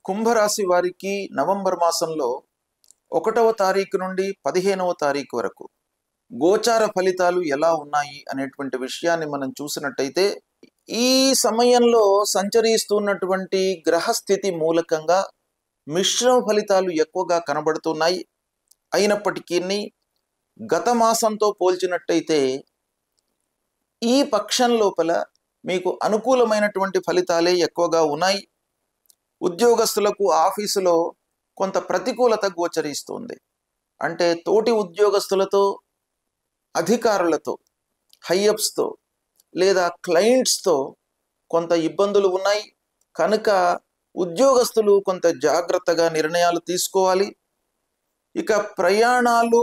కుంభరాశి వారికి నవంబర్ మాసంలో 1వ తారీఖు నుండి 15వ తారీఖు వరకు గోచార ఫలితాలు ఎలా ఉన్నాయి అనేటువంటి విషయాన్ని మనం చూసినట్టయితే, ఈ సమయంలో సంచరిస్తున్నటువంటి గ్రహస్థితి మూలకంగా మిశ్రమ ఫలితాలు ఎక్కువగా కనబడుతున్నాయి. అయినప్పటికీ గత మాసంతో పోల్చినట్టయితే ఈ పక్షం లోపల మీకు అనుకూలమైనటువంటి ఫలితాలే ఎక్కువగా ఉన్నాయి. ఉద్యోగస్తులకు ఆఫీసులో కొంత ప్రతికూలత గోచరిస్తుంది. అంటే తోటి ఉద్యోగస్తులతో, అధికారులతో, హైయప్స్తో లేదా క్లయింట్స్తో కొంత ఇబ్బందులు ఉన్నాయి. కనుక ఉద్యోగస్తులు కొంత జాగ్రత్తగా నిర్ణయాలు తీసుకోవాలి. ఇక ప్రయాణాలు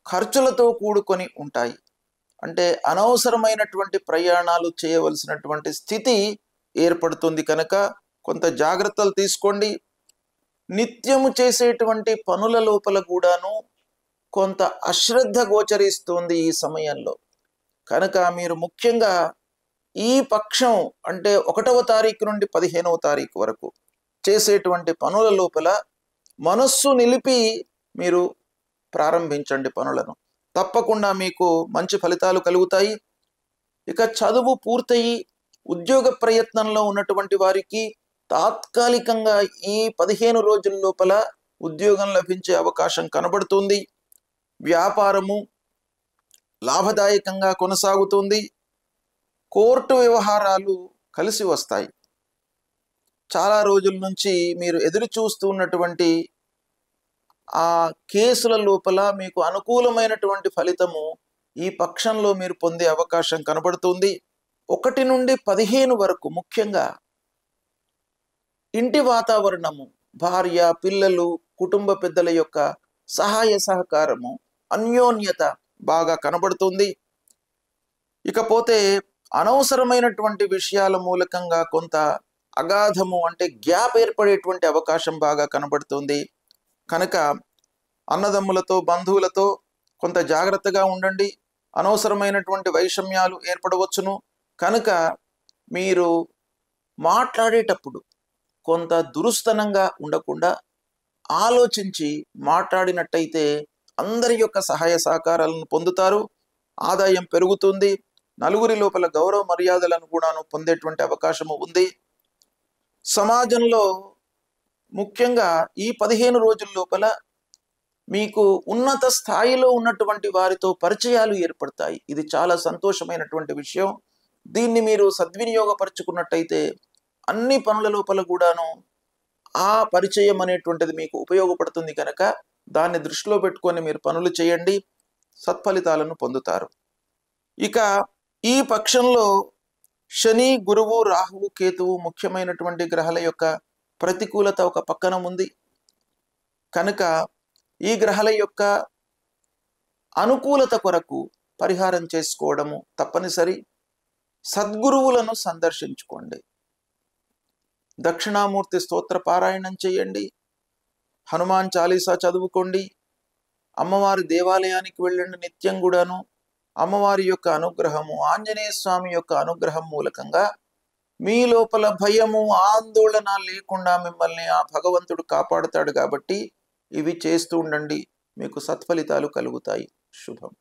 ఖర్చులతో కూడుకొని ఉంటాయి. అంటే అనవసరమైనటువంటి ప్రయాణాలు చేయవలసినటువంటి స్థితి ఏర్పడుతుంది. కనుక కొంత జాగ్రత్తలు తీసుకోండి. నిత్యము చేసేటువంటి పనుల లోపల కూడాను కొంత అశ్రద్ధ గోచరిస్తుంది ఈ సమయంలో. కనుక మీరు ముఖ్యంగా ఈ పక్షం అంటే 1వ తారీఖు నుండి 15వ తారీఖు వరకు చేసేటువంటి పనుల లోపల మనస్సు నిలిపి మీరు ప్రారంభించండి పనులను. తప్పకుండా మీకు మంచి ఫలితాలు కలుగుతాయి. ఇక చదువు పూర్తయి ఉద్యోగ ప్రయత్నంలో ఉన్నటువంటి వారికి తాత్కాలికంగా ఈ 15 రోజుల లోపల ఉద్యోగం లభించే అవకాశం కనబడుతుంది. వ్యాపారము లాభదాయకంగా కొనసాగుతుంది. కోర్టు వ్యవహారాలు కలిసి వస్తాయి. చాలా రోజుల నుంచి మీరు ఎదురు చూస్తున్నటువంటి ఆ కేసుల లోపల మీకు అనుకూలమైనటువంటి ఫలితము ఈ పక్షంలో మీరు పొందే అవకాశం కనబడుతుంది. 1 నుండి 15 వరకు ముఖ్యంగా ఇంటి వాతావరణము, భార్య, పిల్లలు, కుటుంబ పెద్దల యొక్క సహాయ సహకారము, అన్యోన్యత బాగా కనబడుతుంది. ఇకపోతే అనవసరమైనటువంటి విషయాల మూలకంగా కొంత అగాధము అంటే గ్యాప్ ఏర్పడేటువంటి అవకాశం బాగా కనబడుతుంది. కనుక అన్నదమ్ములతో, బంధువులతో కొంత జాగ్రత్తగా ఉండండి. అనవసరమైనటువంటి వైషమ్యాలు ఏర్పడవచ్చును. కనుక మీరు మాట్లాడేటప్పుడు కొంత దురుస్తనంగా ఉండకుండా ఆలోచించి మాట్లాడినట్టయితే అందరి యొక్క సహాయ సహకారాలను పొందుతారు. ఆదాయం పెరుగుతుంది. నలుగురి లోపల గౌరవ మర్యాదలను కూడాను పొందేటువంటి అవకాశము ఉంది. సమాజంలో ముఖ్యంగా ఈ 15 రోజుల లోపల మీకు ఉన్నత స్థాయిలో ఉన్నటువంటి వారితో పరిచయాలు ఏర్పడతాయి. ఇది చాలా సంతోషమైనటువంటి విషయం. దీన్ని మీరు సద్వినియోగపరుచుకున్నట్టయితే అన్ని పనుల లోపల కూడాను ఆ పరిచయం అనేటువంటిది మీకు ఉపయోగపడుతుంది. కనుక దాన్ని దృష్టిలో పెట్టుకొని మీరు పనులు చేయండి, సత్ఫలితాలను పొందుతారు. ఇక ఈ పక్షంలో శని, గురువు, రాహువు, కేతువు ముఖ్యమైనటువంటి గ్రహాల యొక్క ప్రతికూలత ఒక పక్కన ఉంది. కనుక ఈ గ్రహాల యొక్క అనుకూలత కొరకు పరిహారం చేసుకోవడము తప్పనిసరి. సద్గురువులను సందర్శించుకోండి. దక్షిణామూర్తి స్తోత్ర పారాయణం చేయండి. హనుమాన్ చాలీసా చదువుకోండి. అమ్మవారి దేవాలయానికి వెళ్ళండి నిత్యం కూడాను. అమ్మవారి యొక్క అనుగ్రహము, ఆంజనేయ స్వామి యొక్క అనుగ్రహం మూలకంగా మీ లోపల భయము, ఆందోళన లేకుండా మిమ్మల్ని ఆ భగవంతుడు కాపాడుతాడు. కాబట్టి ఇవి చేస్తూ ఉండండి. మీకు సత్ఫలితాలు కలుగుతాయి. శుభం.